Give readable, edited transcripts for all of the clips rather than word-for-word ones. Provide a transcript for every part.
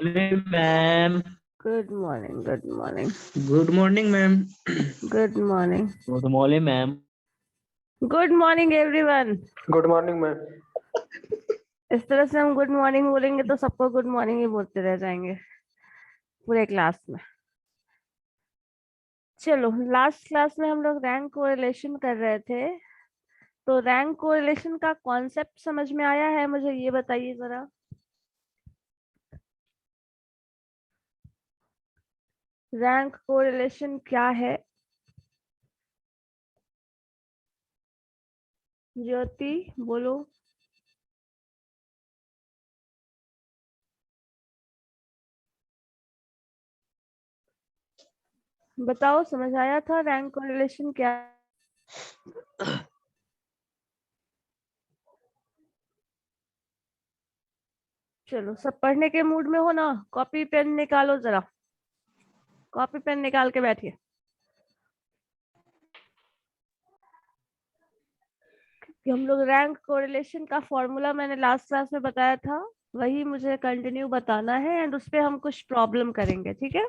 morning, ma'am. Good morning. Good morning. Good morning, ma'am. Good morning. Good morning, ma'am. Good morning everyone. Good morning, ma'am. इस तरह से हम good morning बोलेंगे तो सबको good morning ही बोलते रह जाएंगे पूरे क्लास में। चलो, लास्ट क्लास में हम लोग रैंक कोरिलेशन कर रहे थे, तो रैंक कोरिलेशन का कॉन्सेप्ट समझ में आया है? मुझे ये बताइए जरा। रैंक कोरिलेशन क्या है? ज्योति बोलो। बताओ, समझ आया था रैंक कोरिलेशन क्या? चलो, सब पढ़ने के मूड में हो ना? कॉपी पेन निकालो जरा, कॉपी पेन निकाल के बैठिए। कि हम लोग रैंक कोरिलेशन का फॉर्मूला मैंने लास्ट क्लास में बताया था, वही मुझे कंटिन्यू बताना है एंड उस पे हम कुछ प्रॉब्लम करेंगे, ठीक है?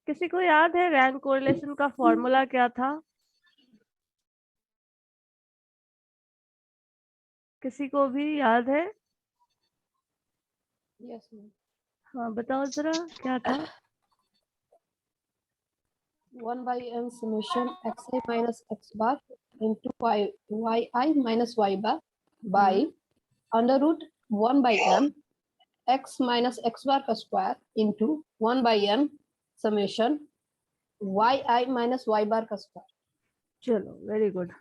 किसी को याद है रैंक कोरिलेशन का फॉर्मूला क्या था? किसी को भी याद है? Yes, ma'am. हाँ बताओ जरा, क्या था? 1 by n summation xi minus x bar into yi minus y bar by under root 1 by n x minus x bar का square into 1 by n summation yi minus y bar का square। चलो, very good.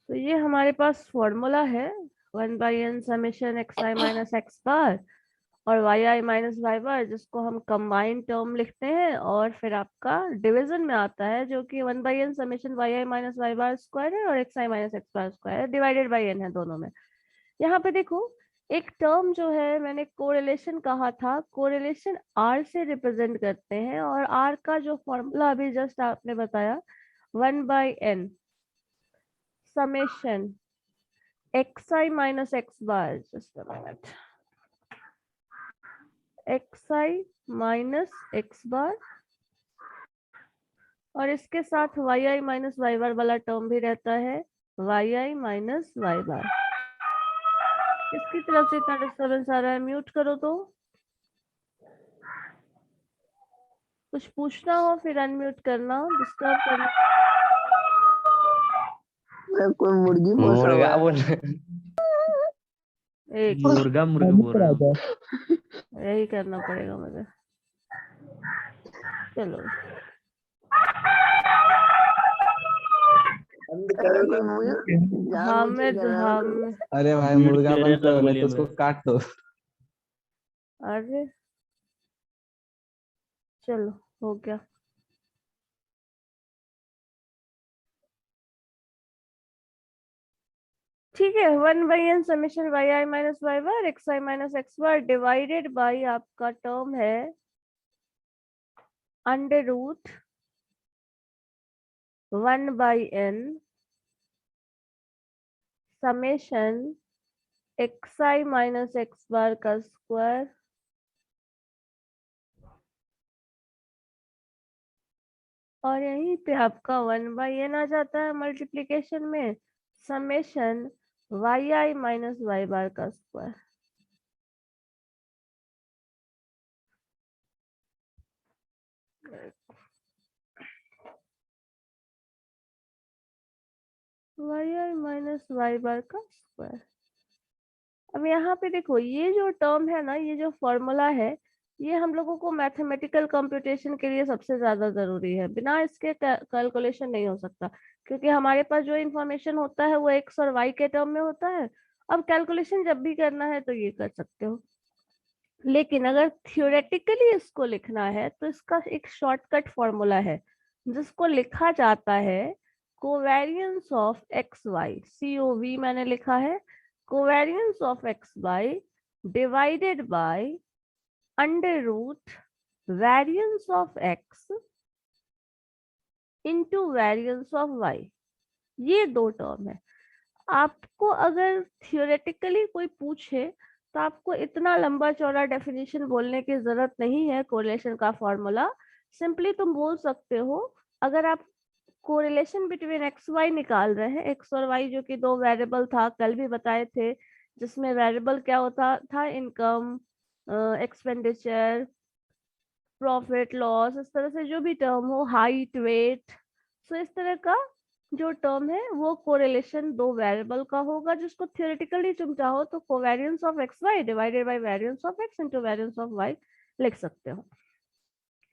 तो ये हमारे पास formula है 1 by n summation x i minus x bar और y i minus y bar, जिसको हम कंबाइंड टर्म लिखते हैं, और फिर आपका डिवीजन में आता है जो कि 1 by n summation y i minus y bar square है और x i minus x bar square है, डिवाइडेड बाई एन है दोनों में। यहाँ पे देखो, एक टर्म जो है मैंने कोरिलेशन कहा था, कोरिलेशन आर से रिप्रेजेंट करते हैं, और आर का जो फॉर्मूला अभी जस्ट आपने बताया 1 by n summation xi minus x bar, just a minute, xi minus x bar, और इसके साथ yi minus y bar वाला टर्म भी रहता है, yi minus y bar। इसकी तरफ से इतना डिस्टर्बेंस आ रहा है, म्यूट करो। तो कुछ पूछना हो फिर अनम्यूट करना, डिस्टर्ब करना। कोई मुर्गी मुर्गा बोल एक मुर्गा मुर्गा बोल रहा हूँ। यही करना पड़ेगा मुझे। चलो, हम अरे भाई म्यूट मुर्गा करे बंद तब करो, नहीं बोलिए तो उसको मैं। काट दो। अरे चलो, हो गया। ठीक है, 1 by n summation y i minus y bar x i minus x bar divided by आपका टर्म है under root 1 by n summation x i minus x bar का स्क्वायर और यहीं पे आपका 1 बाई एन आ जाता है मल्टीप्लीकेशन में summation y i minus y बार का square. Y i minus y बार का स्क्वायर। अब यहाँ पे देखो, ये जो टर्म है ना, ये जो फॉर्मूला है, ये हम लोगों को मैथमेटिकल कंप्यूटेशन के लिए सबसे ज्यादा जरूरी है। बिना इसके कैलकुलेशन नहीं हो सकता, क्योंकि हमारे पास जो इंफॉर्मेशन होता है वो एक्स और वाई के टर्म में होता है। अब कैलकुलेशन जब भी करना है तो ये कर सकते हो, लेकिन अगर थियोरेटिकली इसको लिखना है तो इसका एक शॉर्टकट फॉर्मूला है जिसको लिखा जाता है covariance of X Y, COV मैंने लिखा है, covariance of X Y divided by under root variance of X into variance of Y, ये दो टर्म है। आपको अगर थियोरेटिकली कोई पूछे तो आपको इतना लंबा चौड़ा डेफिनेशन बोलने की जरूरत नहीं है कोरिलेशन का फॉर्मूला। सिंपली तुम बोल सकते हो, अगर आप कोरिलेशन बिटवीन एक्स वाई निकाल रहे हैं, एक्स और वाई जो कि दो वेरिएबल था, कल भी बताए थे, जिसमें वेरिएबल क्या होता था, इनकम, एक्सपेंडिचर, प्रॉफिट लॉस, इस तरह से जो भी टर्म हो, हाइट, वेट, सो इस तरह का जो टर्म है वो कोरिलेशन दो वेरिएबल का होगा, जिसको थियोरेटिकली तुम चाहो तो covariance of X Y divided by variance of X into variance of Y लिख सकते हो।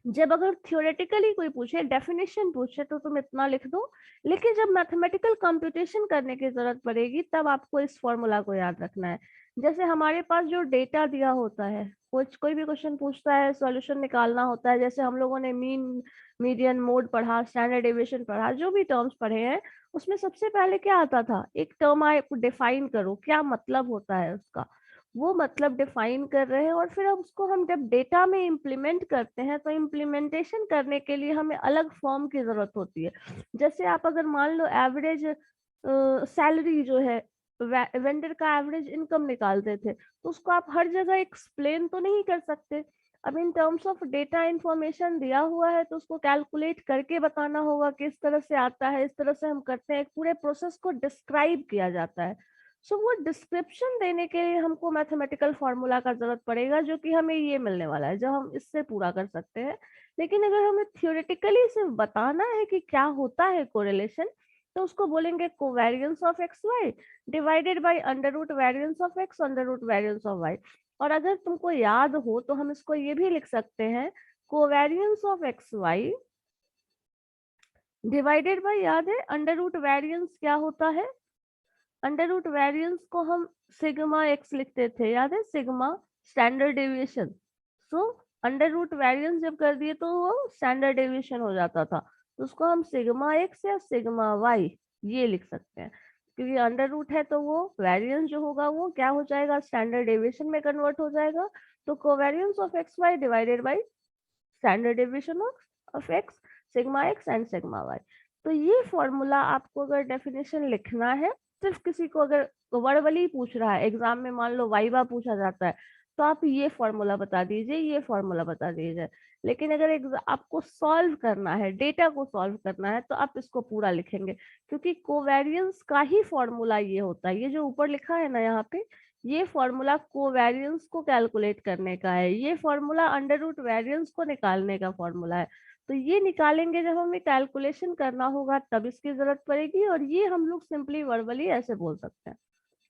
जब अगर थियोरेटिकली कोई पूछे, डेफिनेशन पूछे, तो तुम इतना लिख दो, लेकिन जब मैथमेटिकल कंप्यूटेशन करने की जरूरत पड़ेगी तब आपको इस फॉर्मूला को याद रखना है। जैसे हमारे पास जो डेटा दिया होता है, कुछ कोई भी क्वेश्चन पूछता है, सॉल्यूशन निकालना होता है, जैसे हम लोगों ने मीन, मीडियन, मोड पढ़ा, स्टैंडर्ड डेविएशन पढ़ा, जो भी टर्म्स पढ़े हैं, उसमें सबसे पहले क्या आता था, एक टर्म आप डिफाइन करो, क्या मतलब होता है उसका, वो मतलब डिफाइन कर रहे हैं, और फिर अब उसको हम जब डेटा में इम्प्लीमेंट करते हैं तो इम्प्लीमेंटेशन करने के लिए हमें अलग फॉर्म की जरूरत होती है। जैसे आप अगर मान लो एवरेज सैलरी जो है, वेंडर का एवरेज इनकम निकालते थे, तो उसको आप हर जगह एक्सप्लेन तो नहीं कर सकते। अब in terms of data information दिया हुआ है तो उसको कैलकुलेट करके बताना होगा कि इस तरह से आता है, इस तरह से हम करते हैं, एक पूरे प्रोसेस को डिस्क्राइब किया जाता है। सो वो डिस्क्रिप्शन देने के लिए हमको मैथमेटिकल फॉर्मूला का जरूरत पड़ेगा, जो कि हमें ये मिलने वाला है, जो हम इससे पूरा कर सकते हैं। लेकिन अगर हमें थियोरेटिकली सिर्फ बताना है कि क्या होता है कोरिलेशन, तो उसको बोलेंगे covariance of X Y divided by under root variance of X under root variance of Y. और अगर तुमको याद हो तो हम इसको ये भी लिख सकते हैं, covariance of X Y divided by, याद है अंडर रूट वेरिएंस क्या होता है, अंडर रूट वेरिएंस को हम सिग्मा एक्स लिखते थे, याद है, sigma standard deviation. So under root variance जब कर दिए तो वो स्टैंडर्ड डेविएशन हो जाता था, तो उसको हम सिग्मा एक्स या सिग्मा वाई ये लिख सकते हैं, क्योंकि अंडर रूट है तो वो वेरिएंस जो होगा वो क्या हो जाएगा, स्टैंडर्ड डेविएशन में कन्वर्ट हो जाएगा। तो covariance of X Y divided by standard deviation of X, sigma X and sigma Y. तो ये फॉर्मूला आपको अगर डेफिनेशन लिखना है, सिर्फ किसी को अगर वर्बली पूछ रहा है एग्जाम में, मान लो वाइवा पूछा जाता है, तो आप ये फॉर्मूला बता दीजिए, ये फॉर्मूला बता दीजिए। लेकिन अगर आपको सॉल्व करना है, डेटा को सॉल्व करना है, तो आप इसको पूरा लिखेंगे, क्योंकि कोवेरिएंस का ही फॉर्मूला ये होता है। ये जो ऊपर लिखा है ना यहाँ पे, ये फॉर्मूला कोवेरिएंस को कैलकुलेट करने का है, ये फॉर्मूला अंडर रूट वेरिएंस को निकालने का फॉर्मूला है। तो ये निकालेंगे जब हमें कैलकुलेशन करना होगा तब इसकी जरूरत पड़ेगी, और ये हम लोग सिंपली वर्बली ऐसे बोल सकते हैं।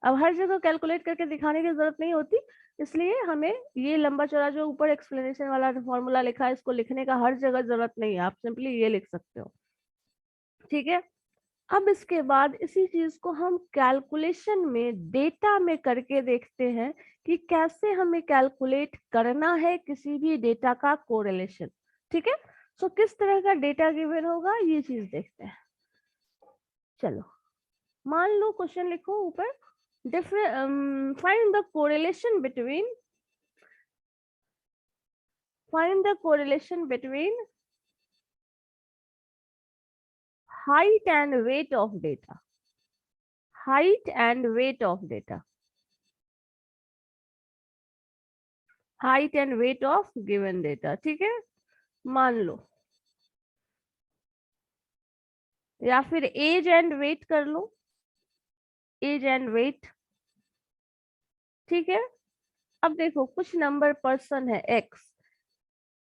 अब हर जगह कैलकुलेट करके दिखाने की जरूरत नहीं होती, इसलिए हमें ये लंबा चौड़ा जो ऊपर एक्सप्लेनेशन वाला फॉर्मूला लिखा है, इसको लिखने का हर जगह जरूरत नहीं है, आप सिंपली ये लिख सकते हो, ठीक है। अब इसके बाद इसी चीज को हम कैलकुलेशन में डेटा में करके देखते हैं कि कैसे हमें कैलकुलेट करना है किसी भी डेटा का कोरिलेशन, ठीक है। सो किस तरह का डेटा गिवन होगा ये चीज देखते हैं। चलो मान लो क्वेश्चन लिखो ऊपर, find the correlation between height and weight of data, height and weight of data, height and weight of given data, ठीक है। मान लो, या फिर एज एंड वेट कर लो, एज एंड वेट, ठीक है। अब देखो कुछ नंबर पर्सन है एक्स,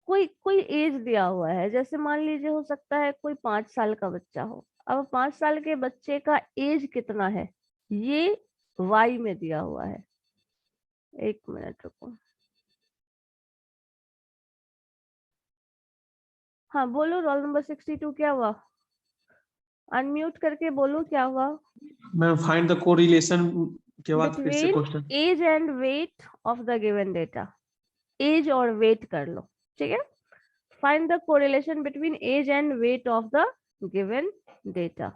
कोई कोई एज दिया हुआ है, जैसे मान लीजिए हो सकता है कोई 5 साल का बच्चा हो। अब 5 साल के बच्चे का एज कितना है, ये वाई में दिया हुआ है। एक मिनट रुको, हाँ बोलो, रोल नंबर 62 क्या हुआ, अनम्यूट करके बोलो क्या हुआ। मैम फाइंड द कोरिलेशन के बाद फिर से between question. Age and weight of the given data, age और वेट कर लो, ठीक है। Find the correlation between age and weight of the given data.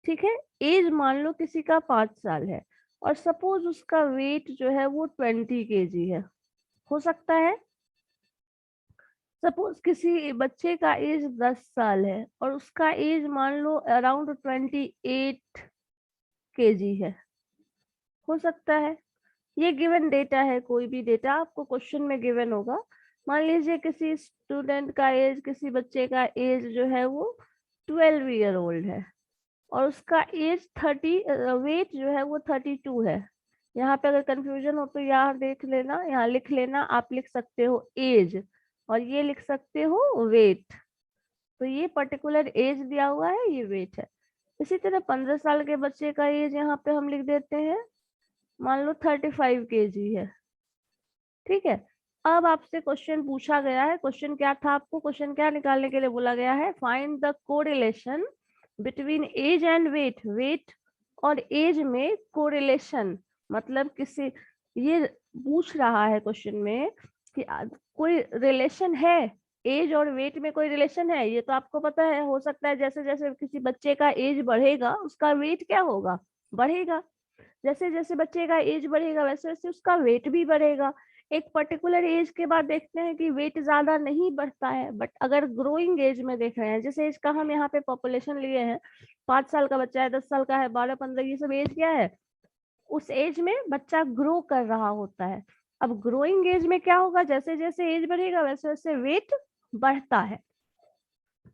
ठीक है, एज मान लो किसी का 5 साल है और सपोज उसका वेट जो है वो 20 kg है, हो सकता है सपोज किसी बच्चे का एज 10 साल है और उसका एज मान लो अराउंड 28 kg है, हो सकता है। ये गिवन डेटा है, कोई भी डेटा आपको क्वेश्चन में गिवन होगा। मान लीजिए किसी स्टूडेंट का एज, किसी बच्चे का एज जो है वो 12 ईयर ओल्ड है और उसका एज 30, वेट जो है वो 32 है। यहाँ पे अगर कंफ्यूजन हो तो यहाँ देख लेना, यहाँ लिख लेना, आप लिख सकते हो एज और ये लिख सकते हो वेट। तो ये पर्टिकुलर एज दिया हुआ है, ये वेट है। इसी तरह 15 साल के बच्चे का एज यहाँ पे हम लिख देते हैं, मान लो 35 kg है, ठीक है। अब आपसे क्वेश्चन पूछा गया है, क्वेश्चन क्या था, आपको क्वेश्चन क्या निकालने के लिए बोला गया है, find the correlation between age and weight. Weight और एज में कोरिलेशन मतलब किसी, ये पूछ रहा है क्वेश्चन में कि कोई रिलेशन है, एज और वेट में कोई रिलेशन है। ये तो आपको पता है, हो सकता है जैसे जैसे किसी बच्चे का एज बढ़ेगा उसका वेट क्या होगा, बढ़ेगा। जैसे जैसे बच्चे का एज बढ़ेगा वैसे वैसे उसका वेट भी बढ़ेगा। एक पर्टिकुलर एज के बाद देखते हैं कि वेट ज्यादा नहीं बढ़ता है, बट अगर ग्रोइंग एज में देख रहे हैं, जिस एज का हम यहाँ पे पॉपुलेशन लिए हैं, 5 साल का बच्चा है, 10 साल का है, 12, 15, ये सब एज क्या है, उस एज में बच्चा ग्रो कर रहा होता है। अब ग्रोइंग एज में क्या होगा, जैसे जैसे एज बढ़ेगा वैसे वैसे वेट बढ़ता है।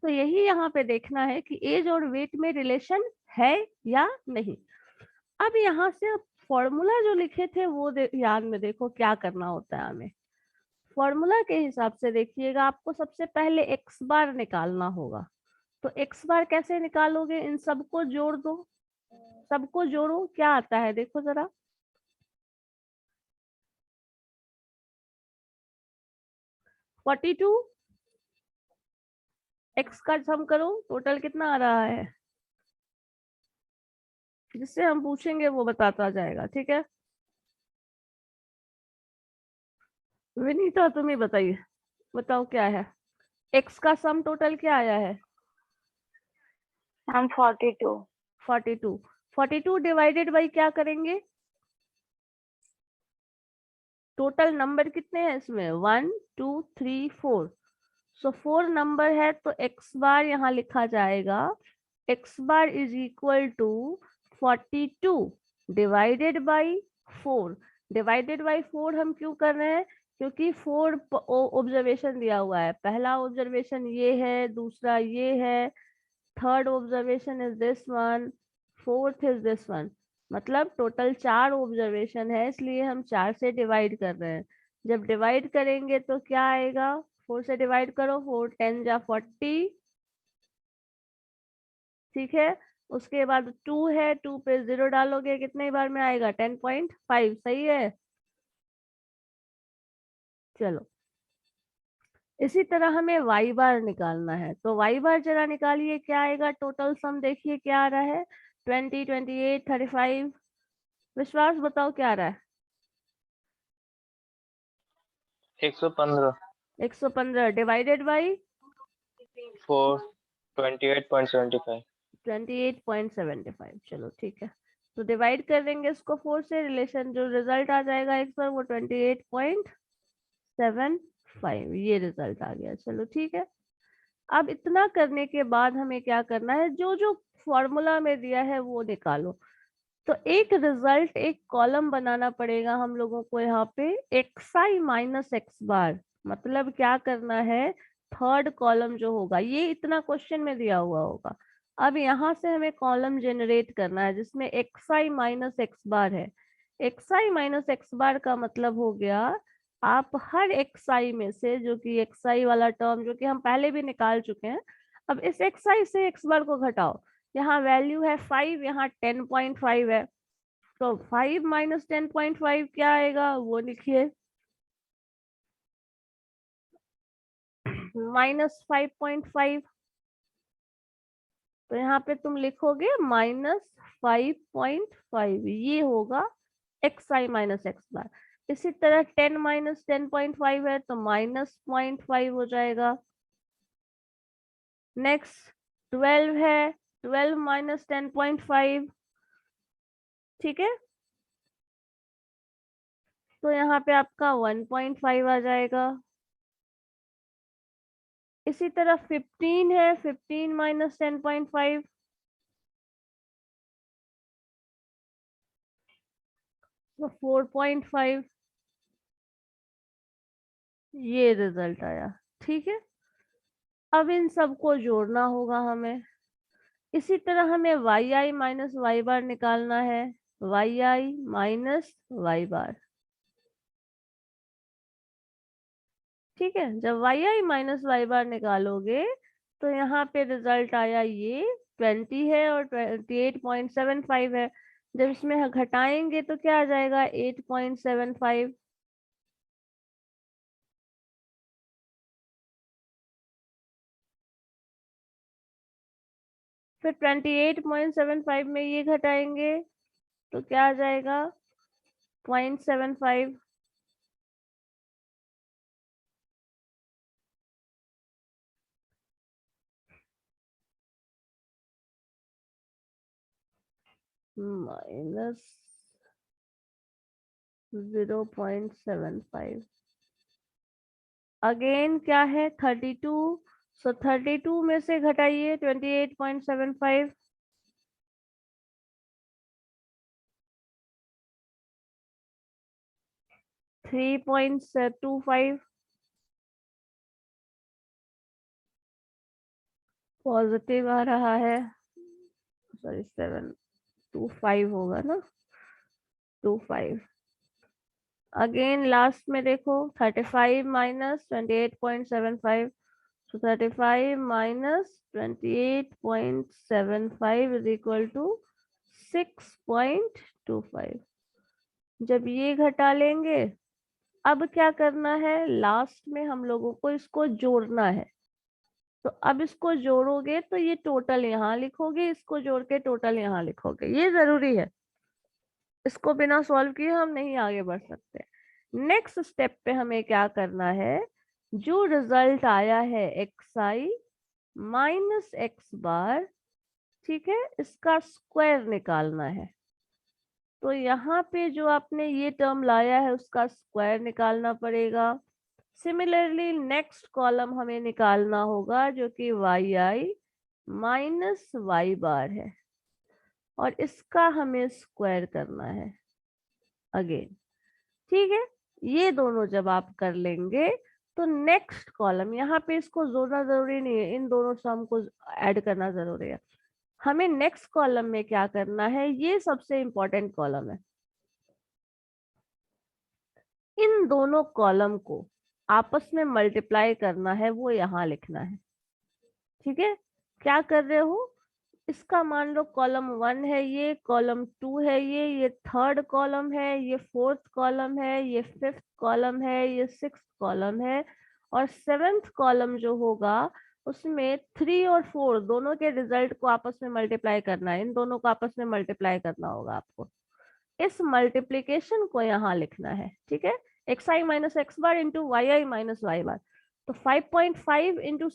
तो यही यहाँ पे देखना है कि एज और वेट में रिलेशन है या नहीं। अब यहाँ से फॉर्मूला जो लिखे थे वो याद में देखो क्या करना होता है हमें। फॉर्मूला के हिसाब से देखिएगा, आपको सबसे पहले एक्स बार निकालना होगा। तो एक्स बार कैसे निकालोगे, इन सबको जोड़ दो, सबको जोड़ो, क्या आता है देखो जरा। फोर्टी टू एक्स का सम करो, टोटल कितना आ रहा है, जिससे हम पूछेंगे वो बताता जाएगा, ठीक है। विनीता तुम ही बताइए, बताओ क्या है, एक्स का सम टोटल क्या आया है, हम 42 42। 42 डिवाइडेड बाई क्या करेंगे, टोटल नंबर कितने हैं इसमें, 1 2 3 4। सो 4 नंबर है तो एक्स बार यहाँ लिखा जाएगा, X bar is equal to 42 divided by 4। Divided by 4 हम क्यों कर रहे हैं, क्योंकि 4 ऑब्जर्वेशन दिया हुआ है। पहला ऑब्जर्वेशन ये है, दूसरा ये है, third observation is this one, fourth is this one. मतलब टोटल 4 ऑब्जर्वेशन है, इसलिए हम 4 से डिवाइड कर रहे हैं। जब डिवाइड करेंगे तो क्या आएगा, 4 से डिवाइड करो, 4 10 जा 40, ठीक है। उसके बाद 2 है, 2 पे 0 डालोगे कितने बार में आएगा, 10.5, सही है। चलो इसी तरह हमें वाई बार निकालना है, तो वाई बार जरा निकालिए, क्या आएगा, टोटल सम देखिए क्या आ रहा है, 20 28 35। विश्वास बताओ क्या आ रहा है, 115 115 डिवाइडेड बाई 4 28.75 28.75। चलो ठीक है, तो डिवाइड कर देंगे इसको 4 से, रिलेशन जो रिजल्ट आ जाएगा एक्स पर वो 28.75, ये रिजल्ट आ गया। चलो ठीक है, अब इतना करने के बाद हमें क्या करना है, जो जो फॉर्मूला में दिया है वो निकालो। तो एक रिजल्ट, एक कॉलम बनाना पड़ेगा हम लोगों को यहाँ पे, एक्स आई माइनस एक्स बार, मतलब क्या करना है, थर्ड कॉलम जो होगा, ये इतना क्वेश्चन में दिया हुआ होगा। अब यहाँ से हमें कॉलम जनरेट करना है जिसमें एक्स आई माइनस एक्स बार है। X i minus x bar का मतलब हो गया, आप हर एक्स आई में से, जो कि एक्स आई वाला टर्म जो कि हम पहले भी निकाल चुके हैं, अब इस एक्स आई से एक्स बार को घटाओ। यहाँ वैल्यू है 5, यहाँ 10.5 है, तो 5 माइनस 10.5 क्या आएगा वो लिखिए, -5.5। तो यहाँ पे तुम लिखोगे -5.5, ये होगा एक्स आई माइनस एक्स बार। इसी तरह 10 माइनस 10.5 है तो -0.5 हो जाएगा। नेक्स्ट 12 है, 12 माइनस 10.5, ठीक है, तो यहाँ पे आपका 1.5 आ जाएगा। इसी तरह 15 है, 15 माइनस 10.5 तो 4.5, ये रिजल्ट आया। ठीक है, अब इन सबको जोड़ना होगा हमें। इसी तरह हमें वाई आई माइनस वाई बार निकालना है, वाई आई माइनस वाई बार। ठीक है, जब वाई आई माइनस वाई बार निकालोगे तो यहाँ पे रिजल्ट आया ये 20 है और 28.75 है। जब इसमें घटाएंगे तो क्या आ जाएगा 8.75। फिर 28.75 में ये घटाएंगे तो क्या आ जाएगा 0.75। माइनस 0.75 अगेन क्या है 32। सो 32 में से घटाइए 28.75, 3.25 पॉजिटिव आ रहा है, सॉरी 725 होगा ना, 25। अगेन लास्ट में देखो 35 minus 28.75, so 35 minus 28.75 is equal to 6.25। जब ये घटा लेंगे, अब क्या करना है, लास्ट में हम लोगों को इसको जोड़ना है। तो अब इसको जोड़ोगे तो ये टोटल यहाँ लिखोगे, इसको जोड़ के टोटल यहाँ लिखोगे, ये जरूरी है। इसको बिना सॉल्व किए हम नहीं आगे बढ़ सकते। नेक्स्ट स्टेप पे हमें क्या करना है, जो रिजल्ट आया है एक्स आई माइनस एक्स बार, ठीक है, इसका स्क्वायर निकालना है। तो यहाँ पे जो आपने ये टर्म लाया है उसका स्क्वायर निकालना पड़ेगा। सिमिलरली नेक्स्ट कॉलम हमें निकालना होगा जो कि वाई आई माइनस वाई बार है और इसका हमें स्क्वायर करना है अगेन। ठीक है, ये दोनों जब आप कर लेंगे तो नेक्स्ट कॉलम, यहाँ पे इसको जोड़ना जरूरी नहीं है, इन दोनों टर्म को ऐड करना जरूरी है। हमें नेक्स्ट कॉलम में क्या करना है, ये सबसे इंपॉर्टेंट कॉलम है। इन दोनों कॉलम को आपस में मल्टीप्लाई करना है, वो यहाँ लिखना है। ठीक है, क्या कर रहे हो, इसका मान लो कॉलम 1 है, ये कॉलम 2 है, ये थर्ड कॉलम है, ये फोर्थ कॉलम है, ये फिफ्थ कॉलम है, ये सिक्स्थ कॉलम है, और सेवेंथ कॉलम जो होगा उसमें 3 और 4 दोनों के रिजल्ट को आपस में मल्टीप्लाई करना है। इन दोनों को आपस में मल्टीप्लाई करना होगा आपको, इस मल्टीप्लीकेशन को यहाँ लिखना है। ठीक है, x i minus x bar into y i minus y बार, तो 5.5 इंटू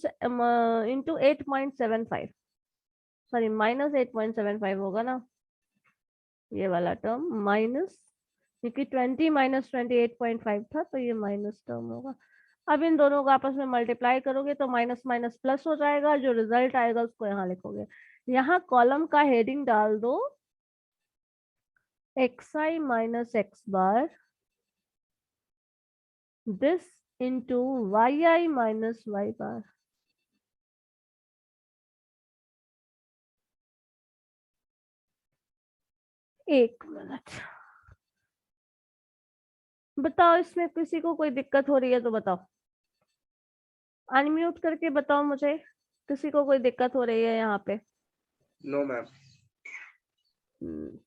8.75, सॉरी माइनस 8.75 होगा ना, ये वाला टर्म माइनस, क्योंकि 20 माइनस 28.5 था तो ये माइनस टर्म होगा। अब इन दोनों को आपस में मल्टीप्लाई करोगे तो माइनस माइनस प्लस हो जाएगा, जो रिजल्ट आएगा उसको यहाँ लिखोगे। यहाँ कॉलम का हेडिंग डाल दो x i minus x bar this into y i minus y bar. एक मिनट, बताओ इसमें किसी को कोई दिक्कत हो रही है तो बताओ, अनम्यूट करके बताओ मुझे, किसी को कोई दिक्कत हो रही है यहाँ पे? No ma'am.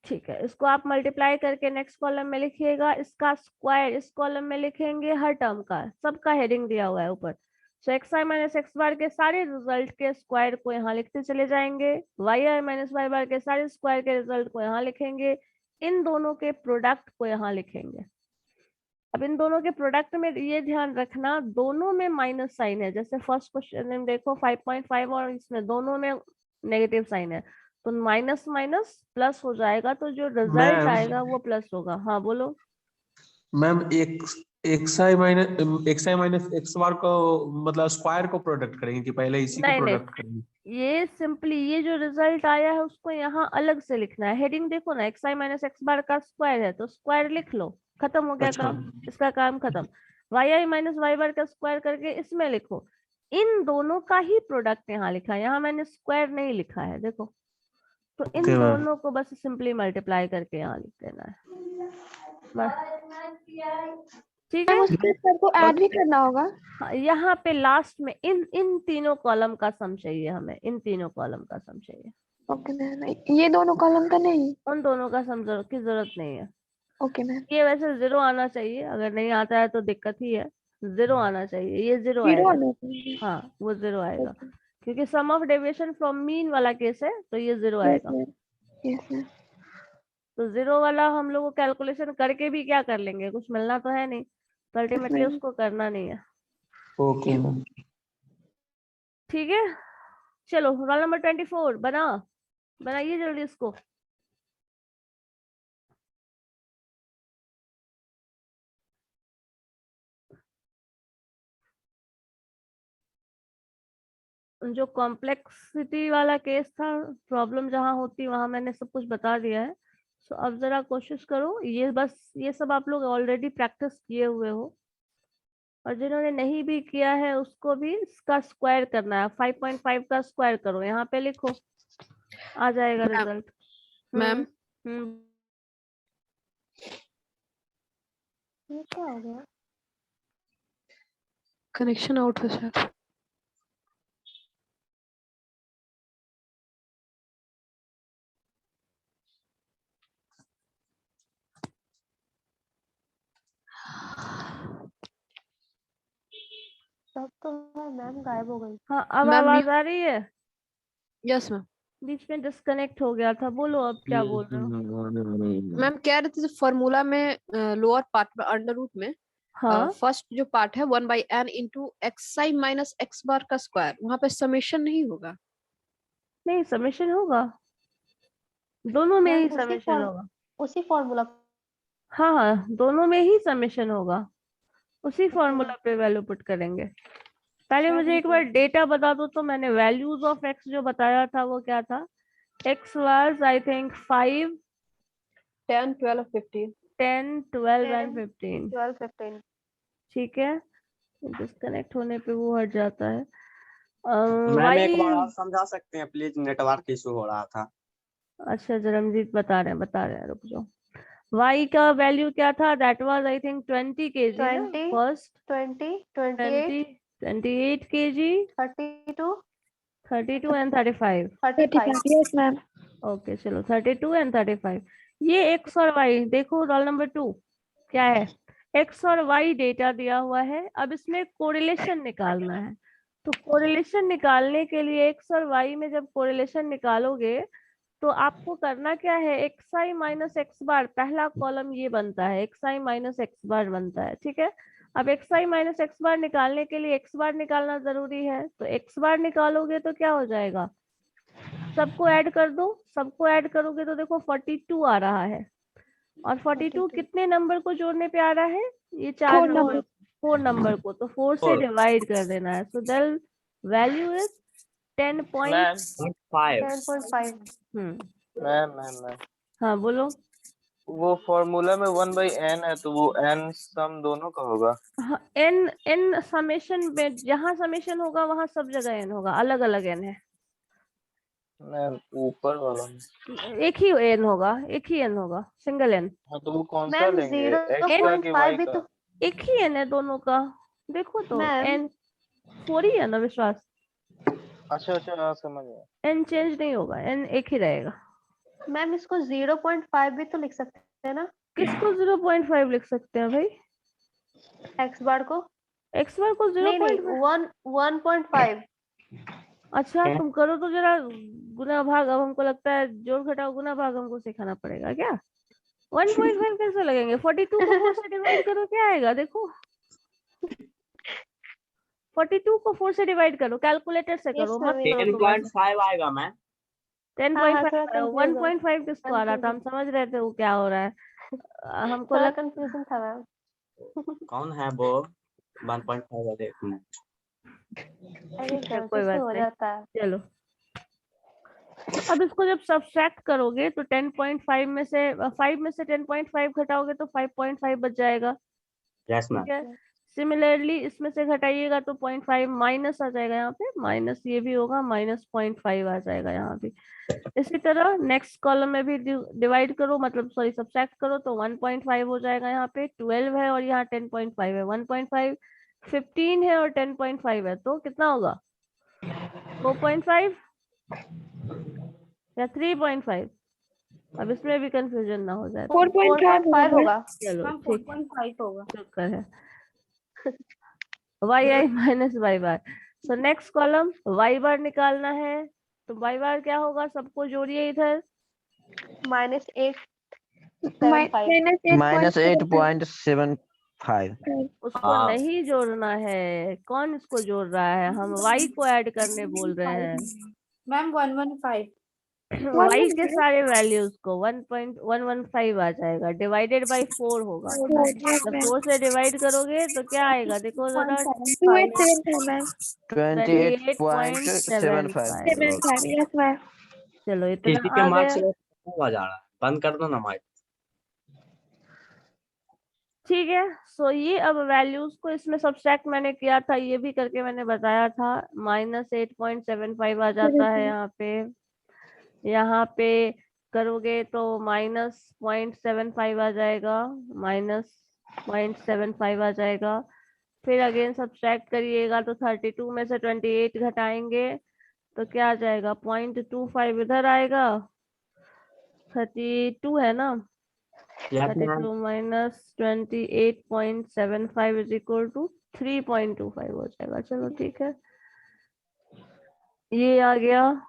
ठीक है, इसको आप मल्टीप्लाई करके नेक्स्ट कॉलम में लिखिएगा, इसका स्क्वायर इस कॉलम में लिखेंगे, हर टर्म का, सबका हेडिंग दिया हुआ है ऊपर। सो एक्स आई माइनस एक्स बार के सारे रिजल्ट के स्क्वायर को यहाँ लिखते चले जाएंगे, वाई आई माइनस वाई बार के सारे स्क्वायर के रिजल्ट को यहाँ लिखेंगे, इन दोनों के प्रोडक्ट को यहाँ लिखेंगे। अब इन दोनों के प्रोडक्ट में ये ध्यान रखना, दोनों में माइनस साइन है, जैसे फर्स्ट क्वेश्चन में देखो 5.5 और इसमें दोनों में नेगेटिव साइन है, तो माइनस माइनस प्लस हो जाएगा, तो जो रिजल्ट मैम आएगा वो प्लस होगा। हाँ बोलो। मैम, एक xi माइनस x बार को मतलब स्क्वायर को प्रोडक्ट करेंगे कि पहले इसी को नहीं, नहीं। प्रोडक्ट करेंगे? ये सिंपली ये जो रिजल्ट आया है उसको यहाँ अलग से लिखना है। हेडिंग देखो ना, xi माइनस एक्स बार का स्क्वायर है तो स्क्वायर लिख लो, खत्म हो गया अच्छा। काम, इसका काम खत्म। yi माइनस वाई बार का स्क्वायर करके इसमें लिखो। इन दोनों का ही प्रोडक्ट यहाँ लिखा है, यहाँ मैंने स्क्वायर नहीं लिखा है देखो। तो इन ओके मैम। दोनों को बस सिंपली मल्टीप्लाई करके यहाँ लिख देना है बस। ठीक मैम है। उसके सर को ऐड भी करना होगा। हाँ, यहाँ पे लास्ट में इन इन तीनों कॉलम का सम चाहिए हमें, इन तीनों कॉलम का सम चाहिए। ओके मैम, ये दोनों कॉलम का नहीं। उन दोनों का सम की जरूरत नहीं है। Okay ma'am. ये वैसे 0 आना चाहिए, अगर नहीं आता है तो दिक्कत ही है। 0 आना चाहिए, ये 0 जीरो आएगा। आना चाहिए। हाँ वो 0 आएगा, ओके। क्योंकि सम ऑफ डेविएशन फ्रॉम मीन वाला केस है तो ये 0 यस आएगा। Ma'am, yes ma'am. तो 0 वाला हम लोग को कैलकुलेशन करके भी क्या कर लेंगे, कुछ मिलना तो है नहीं, तो अल्टीमेटली मैम। उसको करना नहीं है। Okay ma'am. ठीक है, चलो रोल नंबर 24 बनाइए जल्दी इसको। जो कॉम्प्लेक्सिटी वाला केस था, प्रॉब्लम जहाँ होती वहां मैंने सब कुछ बता दिया है। सो अब जरा कोशिश करो, ये सब आप लोग ऑलरेडी प्रैक्टिस किए हुए हो, और जिन्होंने नहीं भी किया है उसको भी इसका स्क्वायर करना है। 5.5 का स्क्वायर करो, यहाँ पे लिखो, आ जाएगा मैम, रिजल्ट। मैम ये क्या हो गया? कनेक्शन आउट है शायद। सब तो मैम गायब हो गई। हाँ अब मैम, आवाज आ रही है? Yes ma'am. बीच में डिस्कनेक्ट हो गया था, बोलो अब क्या बोल रहे हो। मैम कह रहे थे फॉर्मूला में लोअर पार्ट में अंडर रूट में हाँ फर्स्ट जो पार्ट है 1/n into xi minus x बार का स्क्वायर, वहां पे समेशन नहीं होगा? नहीं, समेशन होगा, दोनों में मैम ही समेशन होगा। उसी फॉर्मूला। हाँ हाँ, दोनों में ही समेशन होगा, उसी फॉर्मूला पे वैल्यू पुट करेंगे। पहले मैम, मुझे एक बार डेटा बता दो तो, मैंने वैल्यूज ऑफ एक्स जो बताया था वो क्या था? X was I think 5, 10, 12, 15। 10, 12 and 10, 15। 12, 15। ठीक है, डिस्कनेक्ट होने पे वो हट जाता है। मैम एक बार वाई, और समझा सकते हैं प्लीज, नेटवर्क इशू हो रहा था। अच्छा जरमजीत बता रहे हैं, रुक जाओ। y का वैल्यू क्या था? That was I think 20 kg ना 20, first, 20, 28, 28 kg, 32, 32 and 35। 35। Yes ma'am. Okay चलो 32 एंड 35। ये x और y देखो, रोल नंबर 2 क्या है? x और y डेटा दिया हुआ है, अब इसमें कोरिलेशन निकालना है। तो कोरिलेशन निकालने के लिए x और y में जब कोरिलेशन निकालोगे तो आपको करना क्या है, xi माइनस एक्स बार, पहला कॉलम ये बनता है, xi माइनस एक्स बार बनता है। ठीक है, अब xi माइनस एक्स बार निकालने के लिए x बार निकालना जरूरी है, तो x बार निकालोगे तो क्या हो जाएगा, सबको ऐड कर दो। सबको ऐड करोगे तो देखो 42 आ रहा है, और 42 कितने नंबर को जोड़ने पे आ रहा है? ये 4 नंबर, 4 नंबर को, तो 4 से डिवाइड कर देना है। So their value is 10. Ma'am 10.5। Ma'am हाँ बोलो। वो फॉर्मूला में 1/n है तो वो n सम दोनों का होगा। हाँ, n समेशन में जहाँ समेशन होगा वहां सब जगह n होगा, अलग अलग n है। मैम ऊपर वाला में। एक ही n होगा, एक ही n होगा, सिंगल n। हाँ तो वो कौन सा मैम लेंगे, x का कि 0.5 y भी का? तो। एक ही n है दोनों का, देखो तो मैम। n 4 ही है ना विश्वास, अच्छा हाँ समझ गया। n चेंज नहीं होगा, n एक ही रहेगा। मैम इसको 0.5 भी तो लिख सकते हैं ना, किसको 0.5 लिख सकते हैं भाई? एक्स बार को। x बार को नहीं नहीं 0.5? 1.5। अच्छा तुम करो तो जरा गुना भाग, अब हमको लगता है जोड़ घटाओ गुना भाग हमको सिखाना पड़ेगा क्या? 1.5 कैसे लगेंगे? 42 को 4 से डिवाइड करो, क्या आएगा देखो, 42 को 4 से डिवाइड करो, कैलकुलेटर से करो, मत करो तुम ऐसे। 10.5 आएगा मैम। 10.5 थोड़ा confuse 1.5 किसको आ रहा था? हम समझ रहे थे वो क्या हो रहा है, हमको थोड़ा लग कंफ्यूजन था मैम। कौन है वो 1.5 वाले? एक मिनट। अरे ठीक है, गलती कोई से बात हो नहीं। जाता है। चलो, अब इसको जब सब्सट्रैक्ट करोगे तो 10.5 में से 5 में से 10.5 घटाओगे तो 5.5 बच जाएगा। Yes ma'am. ठीक है, सिमिलरली इसमें से घटाइएगा तो 0.5 माइनस आ जाएगा, यहाँ पे माइनस ये भी होगा, माइनस 0.5 आ जाएगा यहाँ पे। इसी तरह नेक्स्ट कॉलम में भी डिवाइड करो, मतलब सॉरी सब्सट्रैक्ट करो तो 1.5 हो जाएगा। यहाँ पे 12 है और यहाँ 10.5 है। 1.5 15 है और 10.5 है, तो कितना होगा? 4.5 या 3.5? अब इसमें भी कंफ्यूजन ना हो जाए। 4.5 होगा। चलो मैम ठीक, 4.5 होगा। शुक्र है। Y i minus y bar. So next column Y बार निकालना है, तो वाई बार क्या होगा? सबको जोड़िए इधर। -8.75 उसको नहीं जोड़ना है। कौन इसको जोड़ रहा है? हम वाई को ऐड करने बोल रहे हैं। मैम 115। वाई के सारे वैल्यूज को 1.115 आ जाएगा, डिवाइडेड बाई 4 होगा। जब 4 से डिवाइड करोगे तो क्या आएगा? देखो जरा, 28.75। चलो इतना किसी के आ मार्क्स गया। आवाज आ रहा है, बंद कर दो ना माइक। ठीक है, सो ये अब वैल्यूज को इसमें सब्सट्रैक्ट मैंने किया था, ये भी करके मैंने बताया था। -8.75 आ जाता है यहाँ पे। यहाँ पे करोगे तो -0.75 आ जाएगा, -0.75 आ जाएगा। फिर अगेन सब्सट्रैक्ट करिएगा तो 32 में से 28 घटाएंगे तो क्या आ जाएगा? 0.25 इधर आएगा। 32 है ना, yes 32 minus 28.75 is equal to 3.25 हो जाएगा। चलो ठीक है, ये आ गया।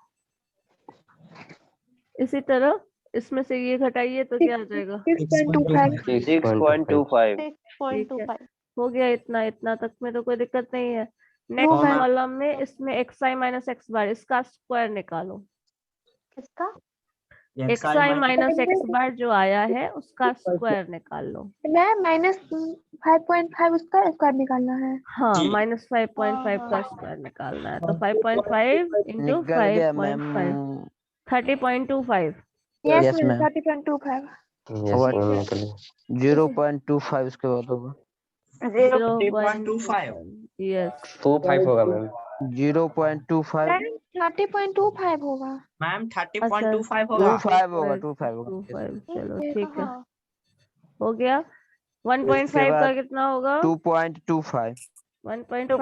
इसी तरह इसमें से ये घटाइए तो क्या आ जाएगा? 6.25। 6.25। हो गया। इतना इतना तक में तो कोई दिक्कत नहीं है। Next ma'am. कॉलम में इसमें एक्स आई माइनस एक्स बार, इसका स्क्वायर निकालो। किसका? एक्स आई माइनस एक्स बार जो आया है उसका स्क्वायर निकाल लो। -5.5 उसका स्क्वायर निकालना है। हाँ, जी। -5.5 का स्क्वायर निकालना है, तो 5.5 इंटू निकल गया 5.5 ma'am. 30.25। Yes Yes, ma'am, ma'am. 30.25। 0.25 उसके बाद होगा 30.25। यस 25 होगा मैम। 0.25 30.25 होगा। मैम अच्छा 30.25 होगा। 25 होगा 25 होगा 25। चलो ये ठीक है, कहाँ? हो गया। 1.5 का बाद कितना होगा? 2.25 1.5 इंटू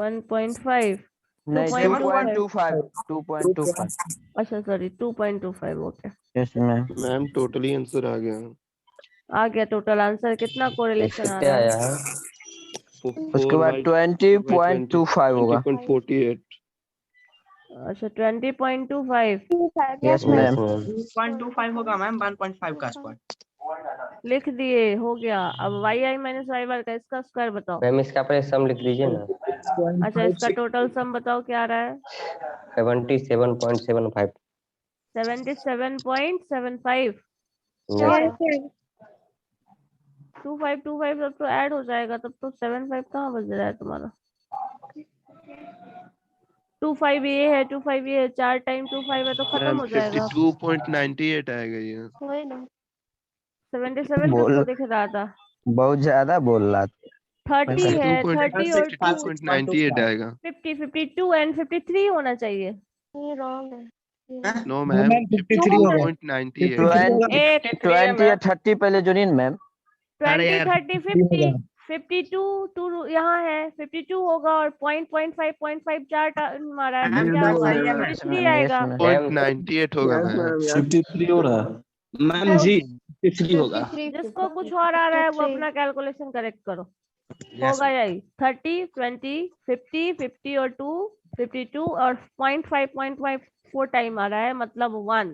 1.5 नहीं 2.25। 2.25 अच्छा sorry 2.25। Okay, yes ma'am. Ma'am totally answer आ गया। आ गया टोटल आंसर। कितना कोरिलेशन आ कितने रहा आया है? है? उसके बाद 20.25 होगा 20.48। अच्छा 20.25। Yes ma'am. 2.25 होगा मैम 1.5 का स्क्वायर। लिख दिए, हो गया। अब वाई आई माइनस वाई बार का इसका स्क्वायर बताओ। मैम इसका पहले सम लिख दीजिए ना। अच्छा इसका टोटल सम बताओ क्या आ रहा है? 77.75। 77.75। Yes, 2525 तब तो ऐड हो जाएगा, तब तो 75 कहाँ बज रहा है तुम्हारा? 25 ये है, 25 ये है, 4 टाइम 25 है तो खत्म मैम हो जाएगा। 52.98 आएगा ये। वही ना। 77 बोल किसको दिख रहा था? बहुत ज्यादा बोल रहा था 30 है, 30 और 2 52.98 आएगा। 50 52 एंड 53 होना चाहिए। ये रॉन्ग है। No ma'am 52.98। 20 या 30 पहले जोड़िए मैम। 20 30 50 52 2 यहाँ है, 52 होगा और 0.5 4 मारा है तो क्या होगा? 53 आएगा। 0.98 होगा मैम। 53 हो रहा है मैम जी 53 होगा। जिसको कुछ और आ रहा है वो अपना कैलकुलेशन करेक्ट करो। होगा यही 30 20 50 50 और 2 52 और 0.5 4 टाइम आ रहा है, मतलब 1,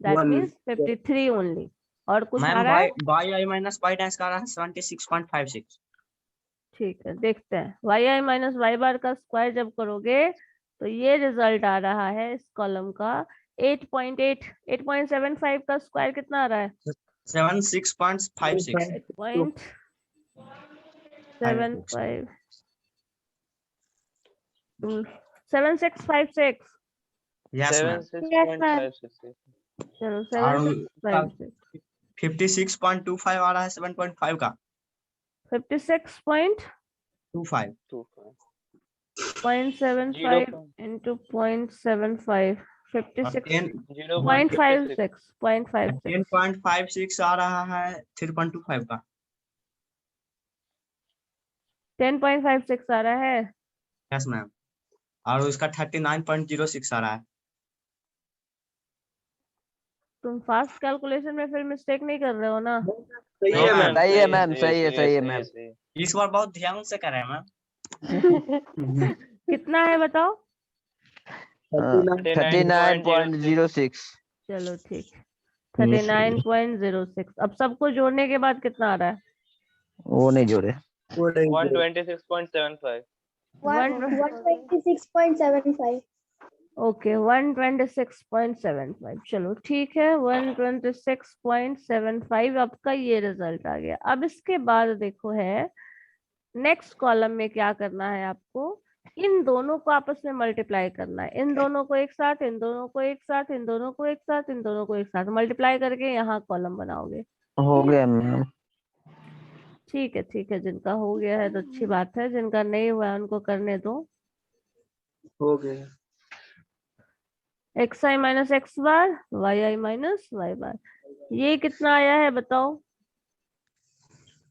दैट मीन्स 53 ओनली। और कुछ आ मैम रहा है? Y i minus Y dash का आ रहा है 76.56। ठीक है, देखते हैं। वाई आई माइनस वाई बार का स्क्वायर जब करोगे तो ये रिजल्ट आ रहा है इस कॉलम का 8.8। 8.75 का स्क्वायर कितना आ रहा है? 76.56। 75 7656 Yes, ma'am. 76.566 चलो और 7656 56.25 आ रहा है 7.5 का 56.75 25 into 0.75 और 10 56.56 10.56 आ रहा है 3.25 का 10.56 आ रहा है। यस मैम और उसका 39.06 आ रहा है। तुम फास्ट कैलकुलेशन में फिर मिस्टेक नहीं कर रहे हो ना? सही No, है ma'am. मैम। सही है मैम, सही है, सही है मैम। इस बार बहुत ध्यान से करें मैम। कितना है बताओ? 39.06। चलो ठीक, 39.06। अब सबको जोड़ने के बाद कितना आ रहा है? वो नहीं जोड़े। 126.75 126.75 ओके 126.75 चलो ठीक है 126.75 आपका ये रिजल्ट आ गया। अब इसके बाद देखो है नेक्स्ट कॉलम में क्या करना है आपको, इन दोनों को आपस में मल्टीप्लाई करना है, इन दोनों को एक साथ, इन दोनों को एक साथ, इन दोनों को एक साथ, इन दोनों को एक साथ मल्टीप्लाई करके यहाँ कॉलम बनाओगे। हो गया मैम। ठीक है जिनका हो गया है तो अच्छी बात है, जिनका नहीं हुआ है उनको करने दो। हो गया। xi माइनस एक्स बार yi माइनस वाई बार, ये कितना आया है बताओ?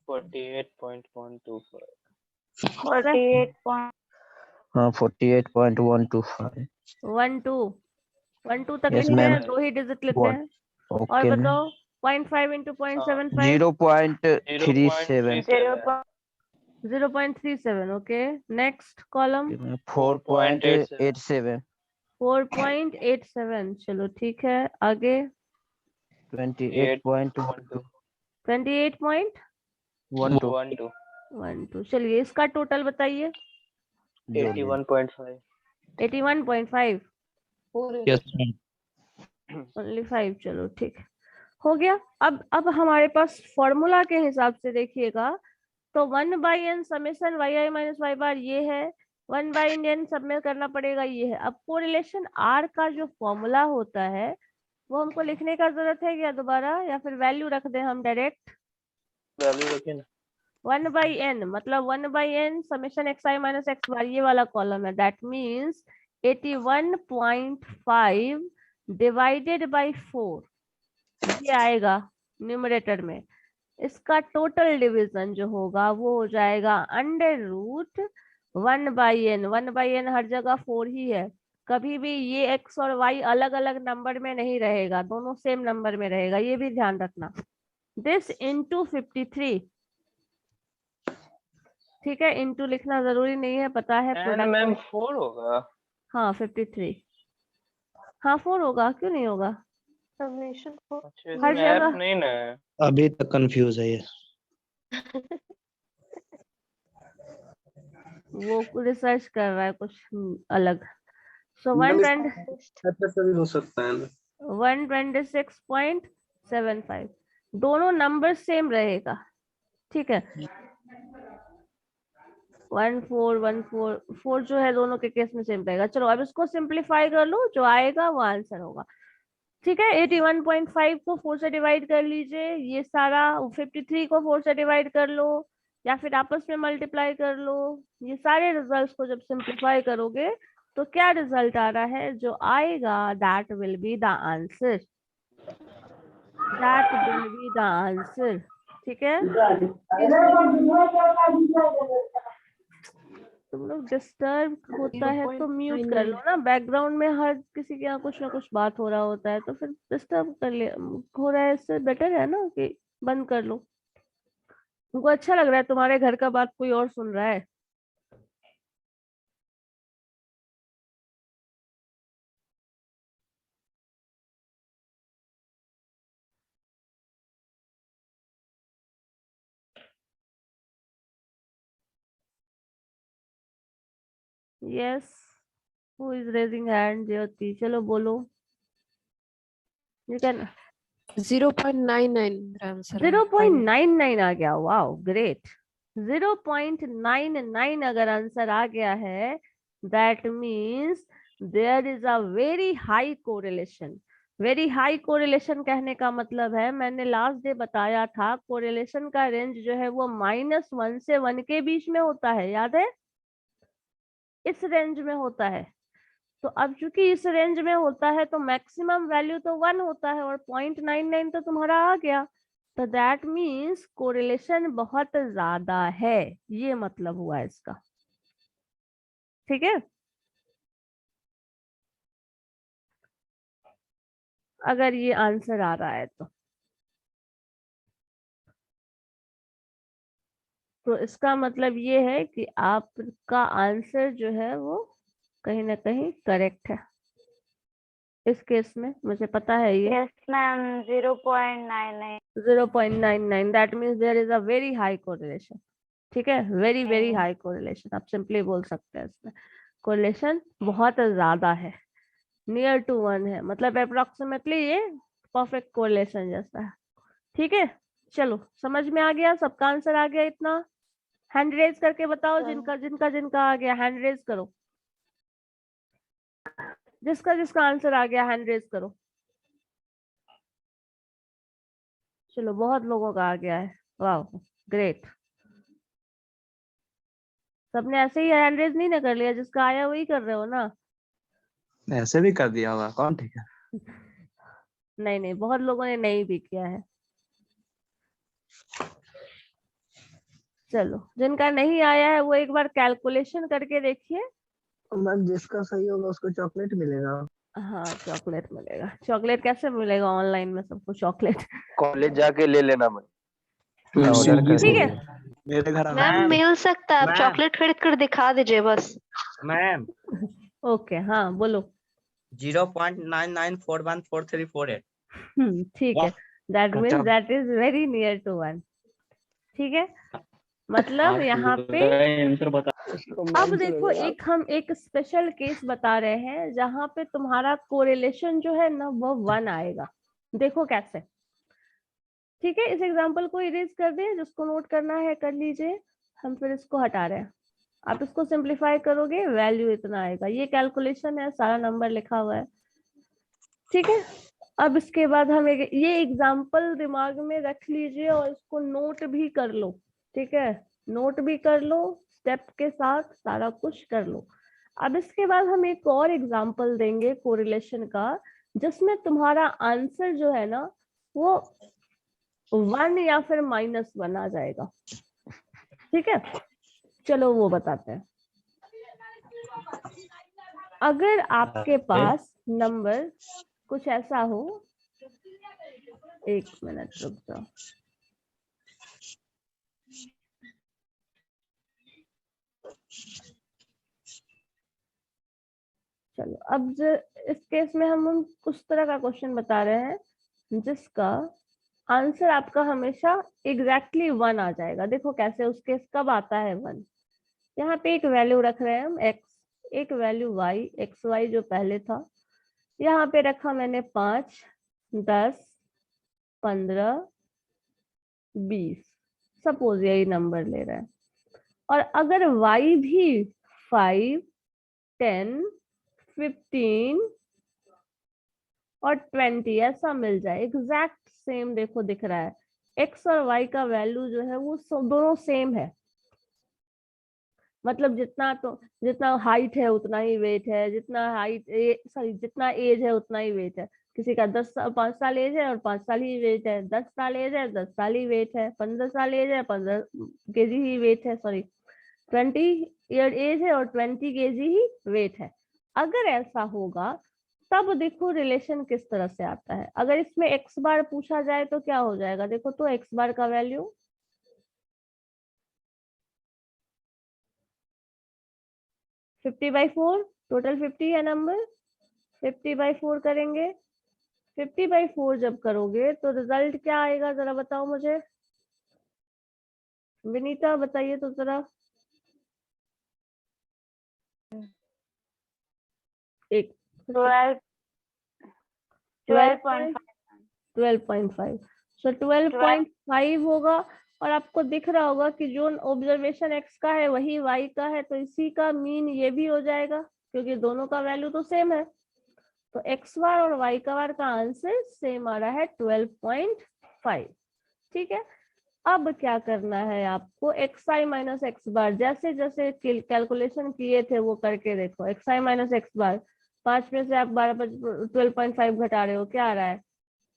48.125 48. हाँ 48.125। 1 2 तक Yes, लिखते हैं, ma'am. 2 ही डिजिट लिखते One. हैं। और ओके मैम। बताओ 0.5 into 0.75 0.37। 0.37 ओके। Next column 4.87। 4.87 चलो ठीक है आगे 28.12। 28.12 चलिए इसका टोटल बताइए। 81.5 81.5 ओनली 5 चलो ठीक हो गया। अब हमारे पास फॉर्मूला के हिसाब से देखिएगा तो 1/n summation yi minus y bar ये है, 1/n सब में करना पड़ेगा ये है। अब कोरिलेशन r का जो फॉर्मूला होता है वो हमको लिखने का जरूरत है क्या दोबारा, या फिर वैल्यू रख दें हम डायरेक्ट? वैल्यू रखिए ना। 1/n मतलब 1/n summation xi minus x bar ये वाला कॉलम है, दैट मीन्स 81.5 डिवाइडेड बाई 4 ये आएगा न्यूमरेटर में। इसका टोटल डिवीजन जो होगा वो हो जाएगा अंडर रूट 1/n। 1/n हर जगह 4 ही है, कभी भी ये x और y अलग अलग नंबर में नहीं रहेगा, दोनों सेम नंबर में रहेगा, ये भी ध्यान रखना। दिस इंटू 53 ठीक है, इंटू लिखना जरूरी नहीं है, पता है एन मैम 4 होगा। हाँ 53 हाँ 4 होगा, क्यों नहीं होगा? समेशन 4 अच्छा हर इसमें ऐप जगह नहीं ना है। अभी तक कंफ्यूज है ये। वो रिसर्च कर रहा है कुछ अलग। सो 1 हो सकता है ना। 126.75 दोनों नंबर सेम रहेगा ठीक है। 14 जो है दोनों के केस में सेम रहेगा। चलो अब इसको सिंप्लीफाई कर लो, जो आएगा वो आंसर होगा ठीक है। 81.5 को 4 से डिवाइड कर लीजिए, ये सारा 53 को 4 से डिवाइड कर लो या फिर आपस में मल्टीप्लाई कर लो। ये सारे रिजल्ट्स को जब सिंप्लीफाई करोगे तो क्या रिजल्ट आ रहा है, जो आएगा that will be the answer, that will be the answer ठीक है। तुम लोग डिस्टर्ब होता है तो म्यूट कर लो ना, बैकग्राउंड में हर किसी के यहाँ कुछ ना कुछ बात हो रहा होता है तो फिर डिस्टर्ब कर ले हो रहा है, इससे बेटर है ना कि बंद कर लो। तुमको अच्छा लग रहा है तुम्हारे घर का बात कोई और सुन रहा है? Yes who is raising hand? Jyoti चलो बोलो। यू कैन 0.99 आंसर है। 0.99 आ गया, वाओ ग्रेट। 0.99 अगर आंसर आ गया है, that means there is a very high correlation. Very high correlation कहने का मतलब है, मैंने लास्ट डे बताया था, कोरिलेशन का रेंज जो है वो -1 से 1 के बीच में होता है, याद है? इस रेंज में होता है। तो अब चूंकि इस रेंज में होता है तो मैक्सिमम वैल्यू तो 1 होता है, और 0.99 तो तुम्हारा आ गया, तो दैट मीन्स कोरिलेशन बहुत ज्यादा है, ये मतलब हुआ इसका। ठीक है, अगर ये आंसर आ रहा है तो इसका मतलब ये है कि आपका आंसर जो है वो कहीं ना कहीं करेक्ट है इस केस में, मुझे पता है ये। Yes ma'am 0.99। 0.99 that means there is a very high correlation. ठीक है, वेरी वेरी हाई कोरिलेशन, आप सिंपली बोल सकते हैं इसमें कोरिलेशन बहुत ज्यादा है, नियर टू 1 है, मतलब अप्रोक्सीमेटली ये परफेक्ट कोरिलेशन जैसा है। ठीक है, चलो समझ में आ गया, सबका आंसर आ गया इतना? हैंड रेज करके बताओ, जिनका जिनका जिनका आ गया हैंड रेज करो, जिसका जिसका आंसर आ गया हैंड रेज करो। चलो बहुत लोगों का आ गया है, वाह ग्रेट। सबने ऐसे ही हैंड रेज नहीं ना कर लिया, जिसका आया वही कर रहे हो ना? ऐसे भी कर दिया होगा, कौन ठीक है? नहीं नहीं, बहुत लोगों ने नहीं भी किया है। चलो जिनका नहीं आया है वो एक बार कैलकुलेशन करके देखिए। मैम जिसका सही होगा उसको चॉकलेट मिलेगा। हाँ चॉकलेट मिलेगा। चॉकलेट कैसे मिलेगा ऑनलाइन में सबको चॉकलेट? कॉलेज जाके ले लेना मैं। ऑर्डर कर ठीक है, मेरे घर मैम मैम मिल सकता है, आप मैम चॉकलेट खरीद कर दिखा दीजिए बस। मैम ओके हाँ बोलो। 0.99414348। ठीक है, that means that is very near to 1। ठीक है, मतलब यहाँ पे आंसर बता। अब देखो हम एक स्पेशल केस बता रहे हैं जहां पे तुम्हारा कोरिलेशन जो है ना वो 1 आएगा। देखो कैसे। ठीक है, इस एग्जांपल को इरेज कर दें, जिसको नोट करना है कर लीजिए, हम फिर इसको हटा रहे हैं। आप इसको सिंप्लीफाई करोगे वैल्यू इतना आएगा, ये कैलकुलेशन है, सारा नंबर लिखा हुआ है। ठीक है, अब इसके बाद हम ये एग्जांपल दिमाग में रख लीजिए और इसको नोट भी कर लो। ठीक है, नोट भी कर लो, स्टेप के साथ सारा कुछ कर लो। अब इसके बाद हम एक और एग्जांपल देंगे कोरिलेशन का, जिसमें तुम्हारा आंसर जो है ना वो 1 या फिर -1 आ जाएगा। ठीक है, चलो वो बताते हैं। अगर आपके पास नंबर कुछ ऐसा हो, एक मिनट रुक जाओ। चलो अब इस केस में हम उस तरह का क्वेश्चन बता रहे हैं जिसका आंसर आपका हमेशा एग्जैक्टली 1 आ जाएगा। देखो कैसे, उस केस कब आता है 1? यहाँ पे एक वैल्यू रख रहे हैं हम x, एक वैल्यू y, xy जो पहले था, यहाँ पे रखा मैंने 5, 10, 15, 20, सपोज यही नंबर ले रहा है। और अगर y भी 5, 10, 15 और 20 ऐसा मिल जाए, एग्जैक्ट सेम, देखो दिख रहा है x और y का वैल्यू जो है वो दोनों सेम है, मतलब जितना हाइट है उतना ही वेट है, जितना एज है उतना ही वेट है। किसी का 5 साल एज है और 5 साल ही वेट है, 10 साल एज है 10 साल ही वेट है, 15 साल एज है 15 केजी ही वेट है, सॉरी 20 ईयर एज है और 20 केजी ही वेट है। अगर ऐसा होगा तब देखो रिलेशन किस तरह से आता है। अगर इसमें x बार पूछा जाए तो क्या हो जाएगा, देखो तो x बार का वैल्यू 50/4, टोटल 50 है नंबर, 50/4 करेंगे। 50/4 जब करोगे तो रिजल्ट क्या आएगा जरा बताओ मुझे, विनीता बताइए तो जरा। एक 12.5, सो 12.5 होगा। और आपको दिख रहा होगा कि जो ऑब्जर्वेशन x का है वही y का है, तो इसी का मीन ये भी हो जाएगा क्योंकि दोनों का वैल्यू तो सेम है। तो x बार और y का बार का आंसर सेम आ रहा है 12.5। ठीक है, अब क्या करना है आपको, एक्स आई माइनस एक्स बार जैसे जैसे कैलकुलेशन किए थे वो करके देखो। एक्स आई माइनस एक्स बार 5 में से आप 12.5 घटा रहे हो, क्या आ रहा है?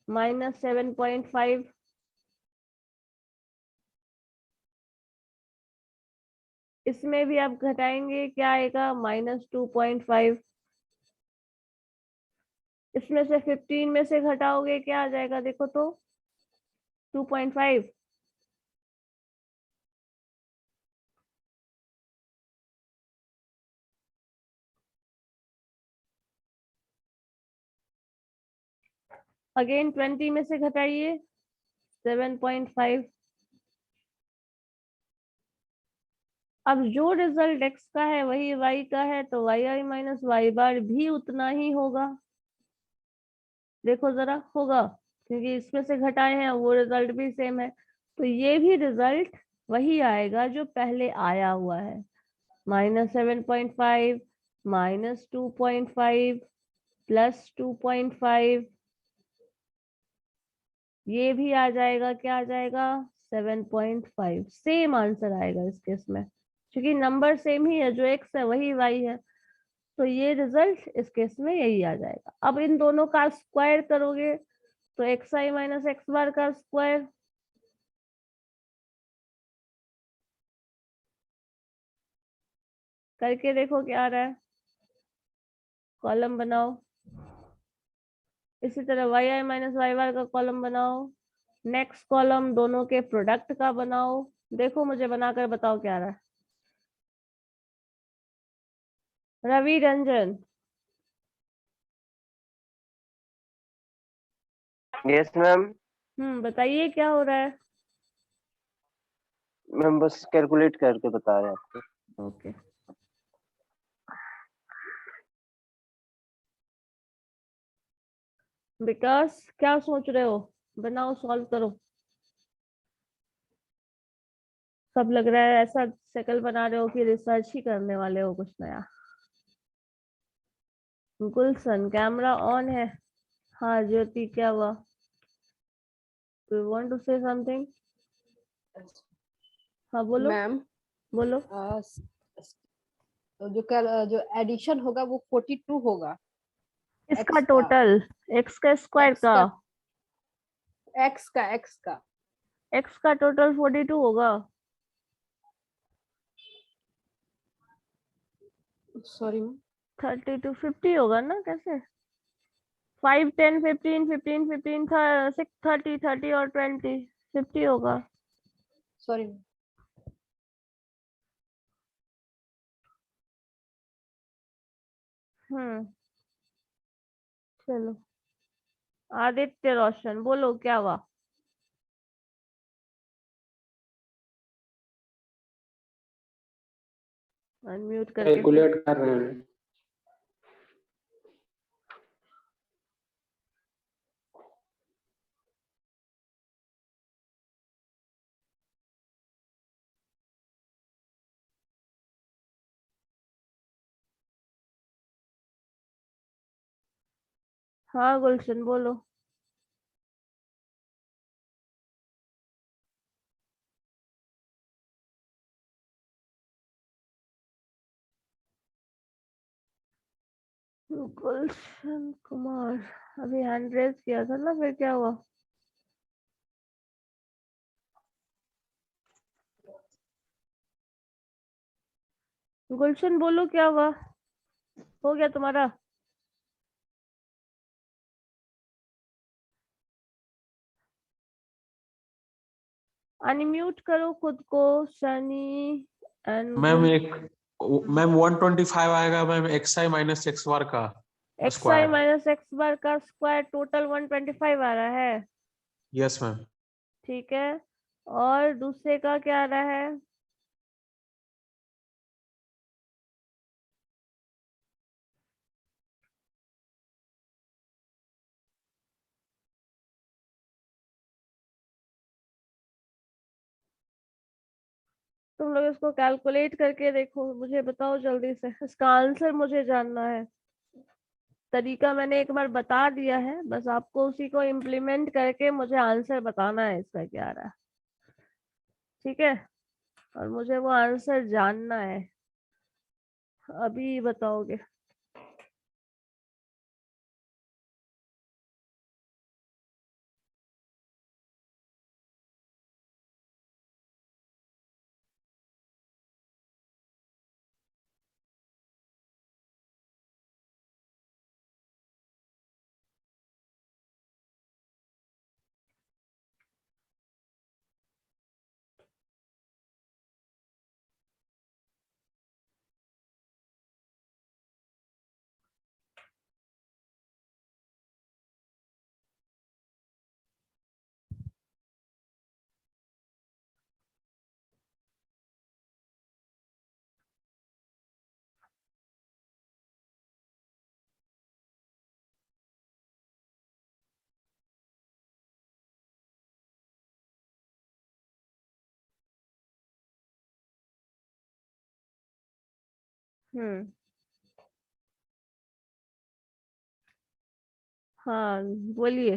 -7.5। इसमें भी आप घटाएंगे, क्या आएगा? -2.5। इसमें से 15 में से घटाओगे, क्या आ जाएगा देखो तो? 2.5। अगेन 20 में से घटाइए, 7.5। अब जो रिजल्ट x का है वही y का है, तो वाई आई माइनस वाई बार भी उतना ही होगा। देखो जरा, होगा क्योंकि इसमें से घटाए हैं, वो रिजल्ट भी सेम है, तो ये भी रिजल्ट वही आएगा जो पहले आया हुआ है। -7.5 -2.5 +2.5, ये भी आ जाएगा, क्या आ जाएगा? 7.5। सेम आंसर आएगा इस केस में, क्योंकि नंबर सेम ही है, जो x है वही y है, तो ये रिजल्ट इस केस में यही आ जाएगा। अब इन दोनों का स्क्वायर करोगे तो x i minus x bar का स्क्वायर, करके देखो क्या आ रहा है। कॉलम बनाओ, इसी तरह वाई आई माइनस वाई बार का कॉलम बनाओ। नेक्स्ट कॉलम दोनों के प्रोडक्ट का बनाओ। देखो मुझे बनाकर बताओ क्या आ रहा है। Ravi Ranjan, yes ma'am. बताइए क्या हो रहा है। मैम बस कैलकुलेट करके बता रहे हैं आपको। ओके, विकास क्या सोच रहे हो? बनाओ, सॉल्व करो। सब लग रहा है ऐसा शक्ल बना रहे हो कि रिसर्च ही करने वाले हो कुछ नया। गुलशन कैमरा ऑन है। हाँ ज्योति, क्या हुआ? Do you want to say something? हाँ बोलो। मैम बोलो। जो एडिशन होगा वो 42 होगा। इसका X टोटल, x का स्क्वायर का, x का x का टोटल 42 होगा। सॉरी मैम, 30 to 50 होगा ना? कैसे? 5 10 15 15 15 था, 6 30 30 और 20 50 होगा। सॉरी। चलो, आदित्य रोशन बोलो क्या हुआ? अनम्यूट करके कैलकुलेट कर रहे हैं। हाँ गुलशन बोलो। गुलशन कुमार, अभी हैंड रेज किया था ना, फिर क्या हुआ? गुलशन बोलो क्या हुआ? हो गया तुम्हारा? अनम्यूट करो खुद को, शनि एंड मैम मैम 125 आएगा ma'am, x i minus x bar का एक्स आई स्क्वायर। माइनस एक्स बार का स्क्वायर टोटल 125 आ रहा है। Yes ma'am. ठीक है, और दूसरे का क्या आ रहा है? तुम लोग इसको कैलकुलेट करके देखो, मुझे बताओ जल्दी से, इसका आंसर मुझे जानना है। तरीका मैंने एक बार बता दिया है, बस आपको उसी को इम्प्लीमेंट करके मुझे आंसर बताना है इसका क्या रहा। ठीक है, और मुझे वो आंसर जानना है, अभी बताओगे। हाँ बोलिए।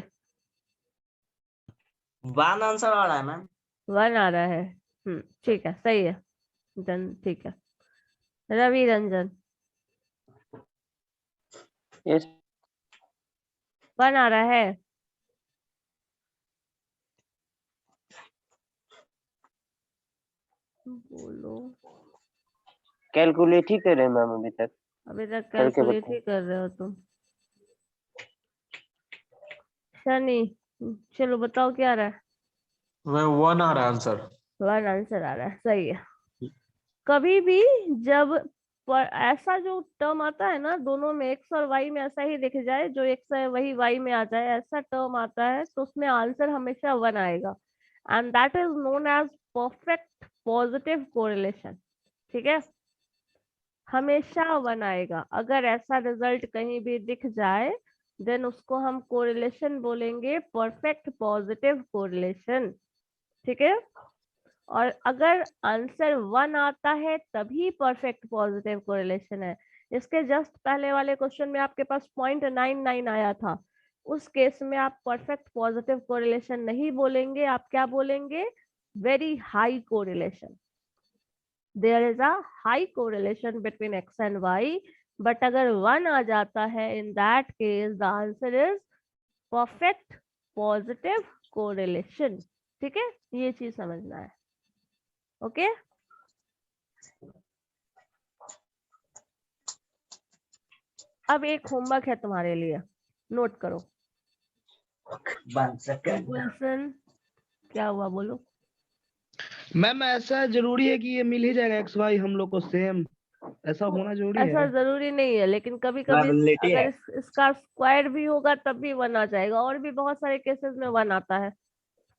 1 आंसर आ रहा है मैम। 1 आ रहा है। ठीक है, सही है। डन, ठीक है। रवि रंजन, यस 1 आ रहा है। बोलो। कैलकुलेट ही कर रहे हैं मैम अभी तक। अभी तक करके कैलकुलेट ही बताओ। कर रहे हो तुम। शनि, चलो बताओ क्या आ रहा है। मैं 1 आ रहा है आंसर। 1 आंसर आ रहा है, सही है। कभी भी जब ऐसा जो टर्म आता है ना, दोनों में एक्स और वाई में ऐसा ही दिख जाए, जो एक्स है वही वाई में आ जाए, ऐसा टर्म आता है तो उसमें आंसर हमेशा 1 आएगा, and that is known as perfect positive correlation. ठीक है, हमेशा 1 आएगा। अगर ऐसा रिजल्ट कहीं भी दिख जाए देन उसको हम कोरिलेशन बोलेंगे, परफेक्ट पॉजिटिव कोरिलेशन। ठीक है, और अगर आंसर 1 आता है तभी परफेक्ट पॉजिटिव कोरिलेशन है। इसके जस्ट पहले वाले क्वेश्चन में आपके पास 0.99 आया था, उस केस में आप परफेक्ट पॉजिटिव कोरिलेशन नहीं बोलेंगे, आप क्या बोलेंगे, very high correlation. There is a high correlation between X and Y, but अगर 1 आ जाता है in that case the answer is perfect positive correlation. ठीक है, ये चीज समझना है। ओके अब एक होमवर्क है तुम्हारे लिए, नोट करो। 1 सेकंड। गुलशन, क्या हुआ, बोलो। मैम ऐसा जरूरी है कि ये मिल ही जाएगा एक्स वाई हम लोग को सेम, ऐसा होना जरूरी ऐसा है? जरूरी नहीं है, लेकिन कभी कभी प्रोबेबिलिटी अगर है। इसका स्क्वायर भी होगा तब भी 1 आ जाएगा, और भी बहुत सारे केसेस में 1 आता है,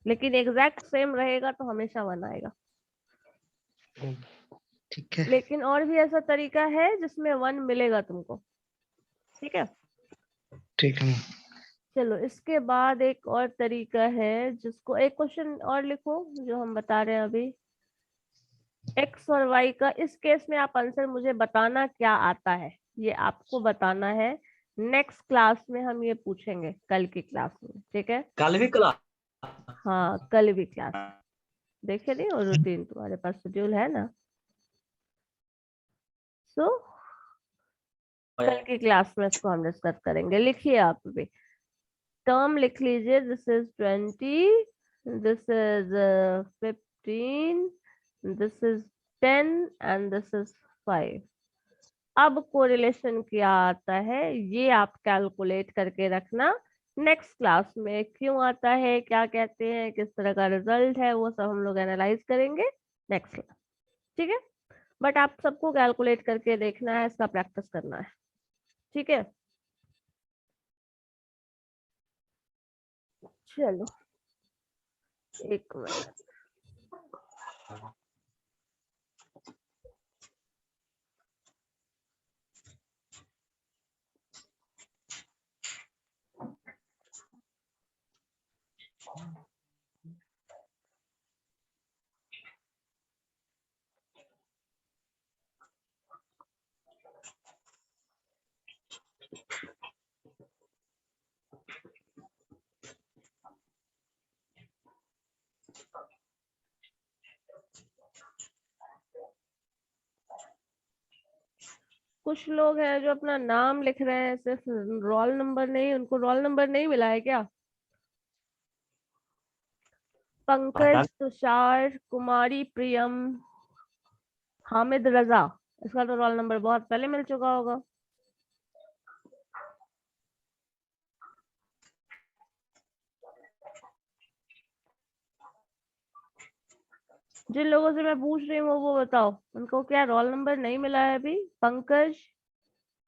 लेकिन एग्जैक्ट सेम रहेगा तो हमेशा 1 आएगा। ठीक है। लेकिन और भी ऐसा तरीका है जिसमें 1 मिलेगा तुमको। ठीक है, ठीक है। चलो इसके बाद एक और तरीका है जिसको, एक क्वेश्चन और लिखो जो हम बता रहे हैं अभी। एक्स और वाई का इस केस में आप आंसर मुझे बताना क्या आता है, ये आपको बताना है। नेक्स्ट क्लास में हम ये पूछेंगे, कल की क्लास में। ठीक है, कल भी क्लास? हाँ कल भी क्लास। देखे नहीं, और रूटीन तुम्हारे पास शेड्यूल है ना। सो कल की क्लास में इसको हम डिस्कस करेंगे। लिखिए आप भी, टर्म लिख लीजिए। This is 20, this is 15, this is 10 and this is 5। अब कोरिलेशन क्या आता है ये आप कैलकुलेट करके रखना। नेक्स्ट क्लास में क्यों आता है, क्या कहते हैं, किस तरह का रिजल्ट है, वो सब हम लोग एनालाइज करेंगे नेक्स्ट क्लास। ठीक है, बट आप सबको कैलकुलेट करके देखना है, इसका प्रैक्टिस करना है। ठीक है, चलो एक मिनट। कुछ लोग हैं जो अपना नाम लिख रहे हैं, सिर्फ रोल नंबर नहीं, उनको रोल नंबर नहीं मिला है क्या? पंकज, तुषार, कुमारी, प्रियम, हामिद रजा, इसका तो रोल नंबर बहुत पहले मिल चुका होगा। जिन लोगों से मैं पूछ रही हूँ वो बताओ, उनको क्या रोल नंबर नहीं मिला है अभी? पंकज,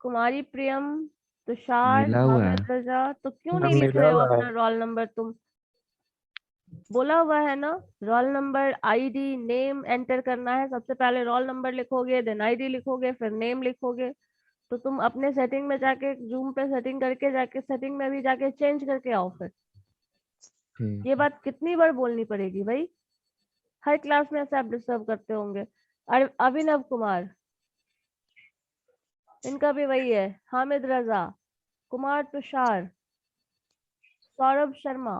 कुमारी, प्रियम, तुषार, मिला हुआ है। हामिद रजा, तो क्यों हाँ, नहीं लिख मिला रहे हो हुआ है। अपना रोल नंबर? तुम बोला हुआ है ना, roll number, ID, name enter करना है। सबसे पहले रोल नंबर लिखोगे, देन आईडी लिखोगे, फिर नेम लिखोगे। तो तुम अपने सेटिंग में जाके, जूम पे सेटिंग करके जाके, सेटिंग में भी जाके चेंज करके आओ फिर। ठीक ये बात कितनी बार बोलनी पड़ेगी भाई? हर क्लास में ऐसे आप डिस्टर्ब करते होंगे। अभिनव कुमार, इनका भी वही है। हामिद रजा, कुमार तुषार, सौरभ शर्मा।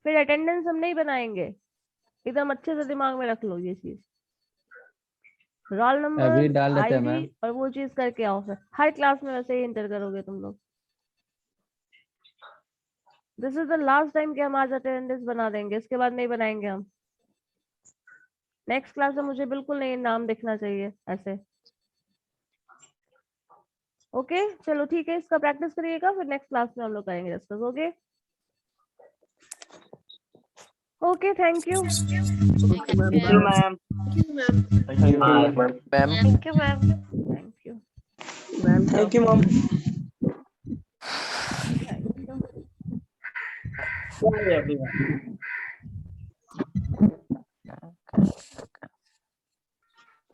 फिर अटेंडेंस हम नहीं बनाएंगे, एकदम अच्छे से दिमाग में रख लो ये चीज। रोल अभी नंबर, डाल देते हैं मैम। आईडी और वो चीज करके आओ फिर। हर क्लास में वैसे ही इंटर करोगे तुम लोग। This is the last time कि हम आज अटेंडेंस बना देंगे, इसके बाद नहीं बनाएंगे हम। नेक्स्ट क्लास में मुझे बिल्कुल नहीं नाम दिखना चाहिए ऐसे। ओके चलो ठीक है, इसका प्रैक्टिस करिएगा, फिर नेक्स्ट क्लास में हम लोग करेंगे discuss. Okay okay, thank you. Thank you, ma'am. Thank you ma'am. Thank you. Thank you ma'am. Thank you. Bye everyone.